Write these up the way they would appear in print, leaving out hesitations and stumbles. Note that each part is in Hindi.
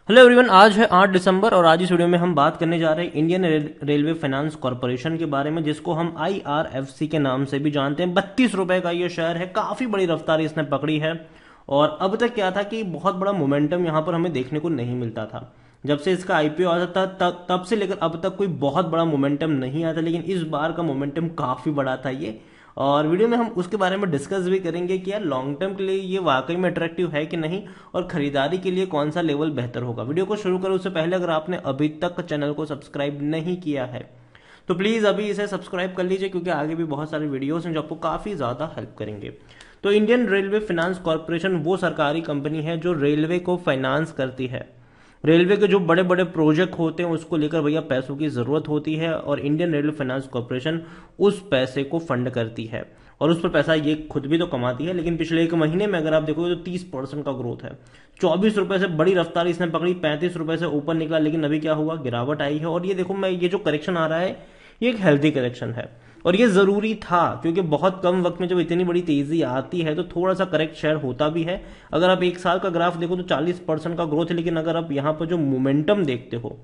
हेलो एवरीवन, आज है 8 दिसंबर और आज इस वीडियो में हम बात करने जा रहे हैं इंडियन रेलवे फाइनेंस कॉर्पोरेशन के बारे में, जिसको हम IRFC के नाम से भी जानते हैं। 32 रुपए का ये शेयर है, काफी बड़ी रफ्तार इसने पकड़ी है। और अब तक क्या था कि बहुत बड़ा मोमेंटम यहाँ पर हमें देखने को नहीं मिलता था। जब से इसका IPO आता था तब से लेकर अब तक कोई बहुत बड़ा मोमेंटम नहीं आता, लेकिन इस बार का मोमेंटम काफी बड़ा था ये। और वीडियो में हम उसके बारे में डिस्कस भी करेंगे कि यार लॉन्ग टर्म के लिए ये वाकई में अट्रैक्टिव है कि नहीं, और खरीदारी के लिए कौन सा लेवल बेहतर होगा। वीडियो को शुरू करें उससे पहले अगर आपने अभी तक चैनल को सब्सक्राइब नहीं किया है तो प्लीज अभी इसे सब्सक्राइब कर लीजिए, क्योंकि आगे भी बहुत सारे वीडियोस हैं जो आपको काफी ज्यादा हेल्प करेंगे। तो इंडियन रेलवे फाइनेंस कॉर्पोरेशन वो सरकारी कंपनी है जो रेलवे को फाइनेंस करती है। रेलवे के जो बड़े बड़े प्रोजेक्ट होते हैं उसको लेकर भैया पैसों की जरूरत होती है, और इंडियन रेलवे फाइनेंस कॉर्पोरेशन उस पैसे को फंड करती है और उस पर पैसा ये खुद भी तो कमाती है। लेकिन पिछले एक महीने में अगर आप देखोगे तो 30% का ग्रोथ है। 24 रुपए से बड़ी रफ्तार इसने पकड़ी, 35 रुपए से ऊपर निकला, लेकिन अभी क्या हुआ, गिरावट आई है। और ये देखो, मैं ये जो करेक्शन आ रहा है ये एक हेल्थी करेक्शन है और ये जरूरी था, क्योंकि बहुत कम वक्त में जब इतनी बड़ी तेजी आती है तो थोड़ा सा करेक्ट शेयर होता भी है। अगर आप एक साल का ग्राफ देखो तो 40% का ग्रोथ है, लेकिन अगर आप यहां पर जो मोमेंटम देखते हो,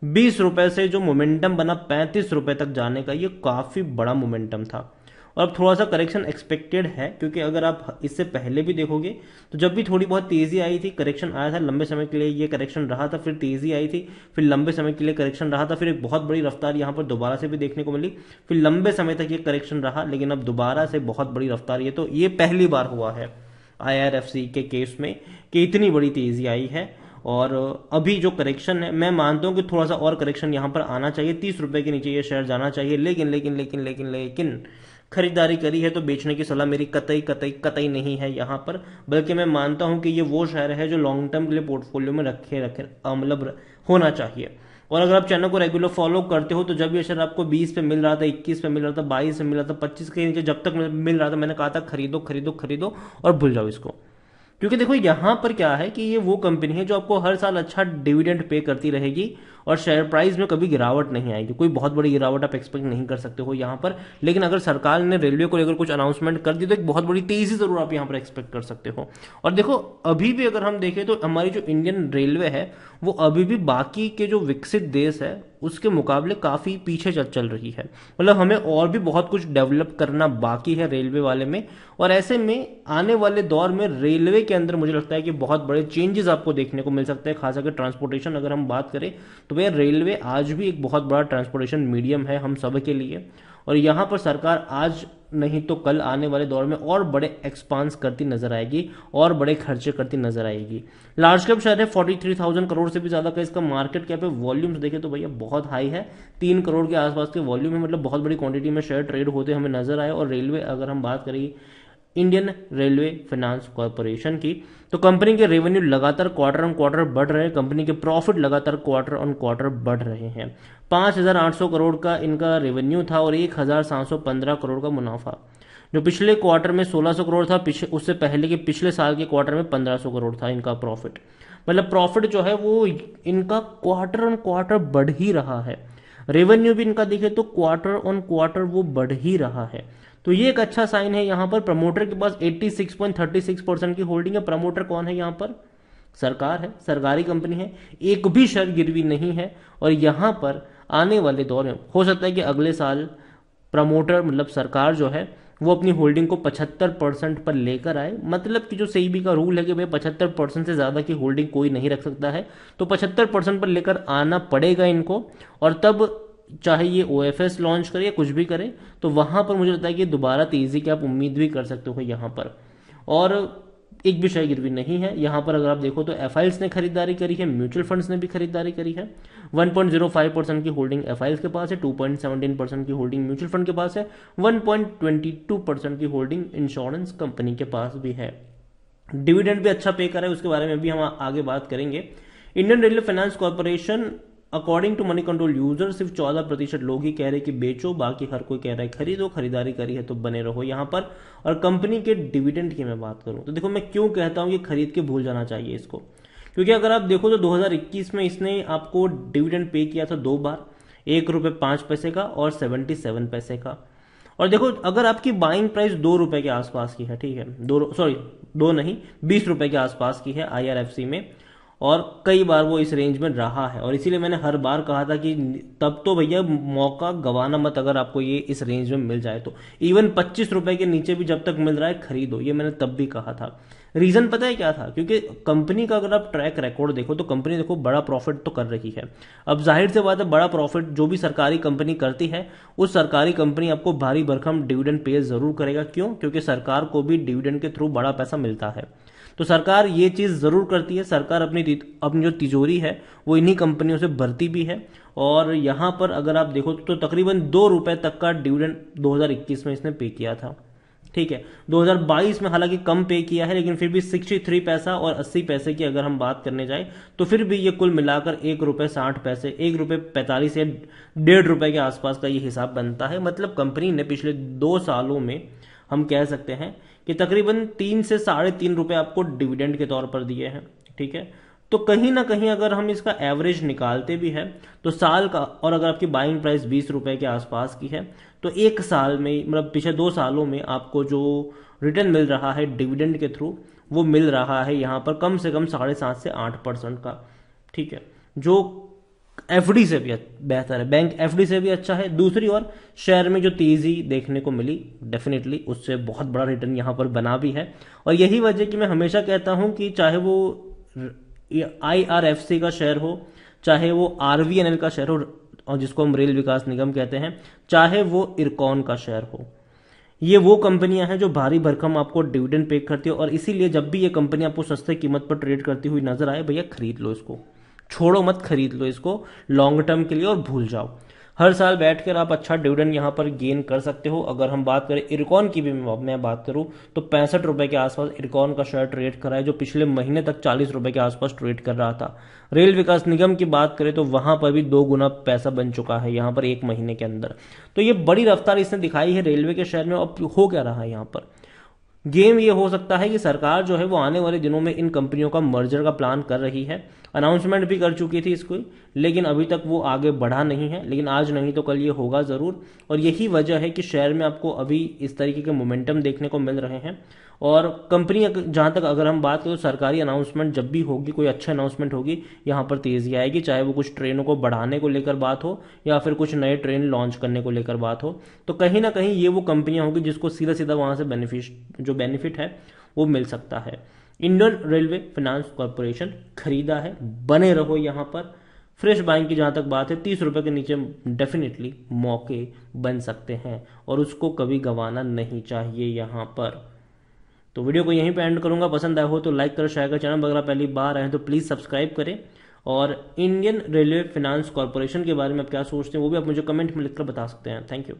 20 रुपए से जो मोमेंटम बना 35 रुपए तक जाने का, ये काफी बड़ा मोमेंटम था। और अब थोड़ा सा करेक्शन एक्सपेक्टेड है, क्योंकि अगर आप इससे पहले भी देखोगे तो जब भी थोड़ी बहुत तेजी आई थी, करेक्शन आया था, लंबे समय के लिए ये करेक्शन रहा था, फिर तेजी आई थी, फिर लंबे समय के लिए करेक्शन रहा था, फिर एक बहुत बड़ी रफ्तार यहां पर दोबारा से भी देखने को मिली, फिर लंबे समय तक ये करेक्शन रहा, लेकिन अब दोबारा से बहुत बड़ी रफ्तार। ये पहली बार हुआ है IRFC के केस में कि इतनी बड़ी तेजी आई है। और अभी जो करेक्शन है, मैं मानता हूं कि थोड़ा सा और करेक्शन यहां पर आना चाहिए, 30 रुपए के नीचे ये शेयर जाना चाहिए। लेकिन लेकिन लेकिन लेकिन लेकिन खरीदारी करी है तो बेचने की सलाह मेरी कतई कतई कतई नहीं है यहां पर, बल्कि मैं मानता हूं कि ये वो शेयर है जो लॉन्ग टर्म के लिए पोर्टफोलियो में रखे रखे मतलब होना चाहिए। और अगर आप चैनल को रेगुलर फॉलो करते हो तो जब ये शेयर आपको 20 पे मिल रहा था, 21 पे मिल रहा था, 22 पे मिल रहा था, 25 के नीचे जब तक मिल रहा था, मैंने कहा था खरीदो खरीदो खरीदो और भूल जाओ इसको। क्योंकि देखो यहां पर क्या है कि ये वो कंपनी है जो आपको हर साल अच्छा डिविडेंड पे करती रहेगी और शेयर प्राइस में कभी गिरावट नहीं आएगी। कोई बहुत बड़ी गिरावट आप एक्सपेक्ट नहीं कर सकते हो यहां पर। लेकिन अगर सरकार ने रेलवे को लेकर कुछ अनाउंसमेंट कर दी तो एक बहुत बड़ी तेजी जरूर आप यहां पर एक्सपेक्ट कर सकते हो। और देखो अभी भी अगर हम देखें तो हमारी जो इंडियन रेलवे है वो अभी भी बाकी के जो विकसित देश है उसके मुकाबले काफी पीछे चल रही है। मतलब हमें और भी बहुत कुछ डेवलप करना बाकी है रेलवे वाले में। और ऐसे में आने वाले दौर में रेलवे के अंदर मुझे लगता है कि बहुत बड़े चेंजेस आपको देखने को मिल सकते हैं। खासकर ट्रांसपोर्टेशन अगर हम बात करें तो भैया रेलवे आज भी एक बहुत बड़ा ट्रांसपोर्टेशन मीडियम है हम सब के लिए। और यहां पर सरकार आज नहीं तो कल आने वाले दौर में और बड़े एक्सपांस करती नजर आएगी और बड़े खर्चे करती नजर आएगी। लार्ज कैप शेयर है, 43,000 करोड़ से भी ज्यादा का इसका मार्केट कैप है। वॉल्यूम्स देखे तो भैया बहुत हाई है, 3 करोड़ के आसपास के वॉल्यूम है, मतलब बहुत बड़ी क्वांटिटी में शेयर ट्रेड होते हमें नजर आए। और रेलवे अगर हम बात करें इंडियन रेलवे फाइनेंस कॉर्पोरेशन की, तो कंपनी के रेवेन्यू लगातार क्वार्टर ऑन क्वार्टर बढ़ रहे हैं, कंपनी के प्रॉफिट लगातार क्वार्टर ऑन क्वार्टर बढ़ रहे हैं। 5,800 करोड़ का इनका रेवेन्यू था और 1,715 करोड़ का मुनाफा, जो पिछले क्वार्टर में 1,600 करोड़ था, उससे पहले के पिछले साल के क्वार्टर में 1,500 करोड़ था इनका प्रॉफिट। मतलब प्रॉफिट जो है वो इनका क्वार्टर ऑन क्वार्टर बढ़ ही रहा है। रेवेन्यू भी इनका देखे तो क्वार्टर ऑन क्वार्टर वो बढ़ ही रहा है। तो ये एक अच्छा साइन है। यहां पर प्रमोटर के पास 86.36% की होल्डिंग है। प्रमोटर कौन है यहां पर? सरकार है, सरकारी कंपनी है, एक भी शेयर गिरवी नहीं है। और यहां पर आने वाले दौर में हो सकता है कि अगले साल प्रमोटर मतलब सरकार जो है वो अपनी होल्डिंग को 75% पर लेकर आए। मतलब कि जो सेबी का रूल है कि भाई 75% से ज्यादा की होल्डिंग कोई नहीं रख सकता है, तो 75% पर लेकर आना पड़ेगा इनको। और तब चाहे ये OFS लॉन्च करे या कुछ भी करे तो वहां पर मुझे लगता है कि दोबारा तेजी की आप उम्मीद भी कर सकते हो यहां पर। और एक भी शेयर गिरवी नहीं है यहां पर। अगर आप देखो तो FIs ने खरीदारी करी है, म्यूचुअल फंड्स ने भी खरीदारी करी है। 1.05% की होल्डिंग FIs के पास है, 2.17% की होल्डिंग म्यूचुअल फंड के पास है, 1.22% की होल्डिंग इंश्योरेंस कंपनी के पास भी है। डिविडेंड भी अच्छा पे कर रहा है, उसके बारे में भी हम आगे बात करेंगे। Indian Railway Finance Corporation according to Moneycontrol user सिर्फ 14% लोग ही कह रहे कि बेचो, बाकी हर कोई कह रहा है खरीदो, खरीदारी करी है तो बने रहो यहां पर। और कंपनी के डिविडेंड की मैं बात करूं तो देखो मैं क्यों कहता हूं कि खरीद के भूल जाना चाहिए इसको, क्योंकि अगर आप देखो तो 2021 में इसने आपको डिविडेंड पे किया था 2 बार, 1 रुपये 5 पैसे का और 77 पैसे का। और देखो अगर आपकी बाइंग प्राइस 2 रुपए के आसपास की है, ठीक है, 2 नहीं 20 रुपए के आसपास की है IRFC में, और कई बार वो इस रेंज में रहा है, और इसीलिए मैंने हर बार कहा था कि तब तो भैया मौका गंवाना मत, अगर आपको ये इस रेंज में मिल जाए तो। इवन 25 रुपए के नीचे भी जब तक मिल रहा है खरीदो, ये मैंने तब भी कहा था। रीजन पता है क्या था? क्योंकि कंपनी का अगर आप ट्रैक रिकॉर्ड देखो तो कंपनी देखो बड़ा प्रॉफिट तो कर रही है। अब जाहिर से बात है, बड़ा प्रॉफिट जो भी सरकारी कंपनी करती है, उस सरकारी कंपनी आपको भारी भरकम डिविडेंड पे जरूर करेगा। क्यों? क्योंकि सरकार को भी डिविडेंड के थ्रू बड़ा पैसा मिलता है। तो सरकार ये चीज जरूर करती है, सरकार अपनी जो तिजोरी है वो इन्हीं कंपनियों से भरती भी है। और यहां पर अगर आप देखो तो तकरीबन 2 रुपए तक का डिविडेंड 2021 में इसने पे किया था। ठीक है, 2022 में हालांकि कम पे किया है, लेकिन फिर भी 63 पैसा और 80 पैसे की अगर हम बात करने जाए तो फिर भी ये कुल मिलाकर 1 रुपए 60 पैसे, 1 रुपए 45 या 1.5 रुपए के आसपास का ये हिसाब बनता है। मतलब कंपनी ने पिछले 2 सालों में हम कह सकते हैं कि तकरीबन 3 से 3.5 रुपए आपको डिविडेंड के तौर पर दिए हैं। ठीक है, तो कहीं ना कहीं अगर हम इसका एवरेज निकालते भी हैं तो साल का, और अगर आपकी बाइंग प्राइस 20 रुपए के आसपास की है, तो एक साल में, मतलब पिछले 2 सालों में आपको जो रिटर्न मिल रहा है डिविडेंड के थ्रू, वो मिल रहा है यहाँ पर कम से कम 7.5 से 8% का। ठीक है, जो एफडी से भी बेहतर है, बैंक एफडी से भी अच्छा है। दूसरी ओर शेयर में जो तेजी देखने को मिली, डेफिनेटली उससे बहुत बड़ा रिटर्न यहाँ पर बना भी है। और यही वजह कि मैं हमेशा कहता हूं कि चाहे वो IRFC का शेयर हो, चाहे वो RVNL का शेयर हो, और जिसको हम रेल विकास निगम कहते हैं, चाहे वो इरकॉन का शेयर हो, ये वो कंपनियां हैं जो भारी भरकम आपको डिविडेंड पे करती है। और इसीलिए जब भी ये कंपनी आपको सस्ते कीमत पर ट्रेड करती हुई नजर आए, भैया खरीद लो इसको, छोड़ो मत, खरीद लो इसको लॉन्ग टर्म के लिए और भूल जाओ। हर साल बैठकर आप अच्छा डिविडेंड यहां पर गेन कर सकते हो। अगर हम बात करें इरकॉन की भी, मैं बात करूं तो 65 रुपए के आसपास इरकॉन का शेयर ट्रेड कर रहा है, जो पिछले महीने तक 40 रुपए के आसपास ट्रेड कर रहा था। रेल विकास निगम की बात करें तो वहां पर भी 2 गुना पैसा बन चुका है यहां पर 1 महीने के अंदर। तो ये बड़ी रफ्तार इसने दिखाई है रेलवे के शेयर में। अब हो क्या रहा है यहाँ पर गेम? ये हो सकता है कि सरकार जो है वो आने वाले दिनों में इन कंपनियों का मर्जर का प्लान कर रही है, अनाउंसमेंट भी कर चुकी थी इसको, लेकिन अभी तक वो आगे बढ़ा नहीं है। लेकिन आज नहीं तो कल ये होगा जरूर, और यही वजह है कि शेयर में आपको अभी इस तरीके के मोमेंटम देखने को मिल रहे हैं। और कंपनी जहां तक अगर हम बात करें तो सरकारी अनाउंसमेंट जब भी होगी, कोई अच्छा अनाउंसमेंट होगी, यहाँ पर तेजी आएगी, चाहे वो कुछ ट्रेनों को बढ़ाने को लेकर बात हो या फिर कुछ नए ट्रेन लॉन्च करने को लेकर बात हो। तो कहीं ना कहीं ये वो कंपनियां होगी जिसको सीधा सीधा वहां से बेनिफिट है वो मिल सकता है। इंडियन रेलवे फाइनेंस कॉर्पोरेशन खरीदा है, बने रहो यहां पर। फ्रेश बाइंग की जहां तक बात है, 30 रुपए के नीचे डेफिनेटली मौके बन सकते हैं और उसको कभी गंवाना नहीं चाहिए यहां पर। तो वीडियो को यहीं पे एंड करूंगा। पसंद आया हो तो लाइक करो, शेयर करो, चैनल पर अगर पहली बार आए तो प्लीज सब्सक्राइब करें। और इंडियन रेलवे फाइनेंस कॉर्पोरेशन के बारे में आप क्या सोचते हैं वो भी आप मुझे कमेंट में लिखकर बता सकते हैं। Thank you.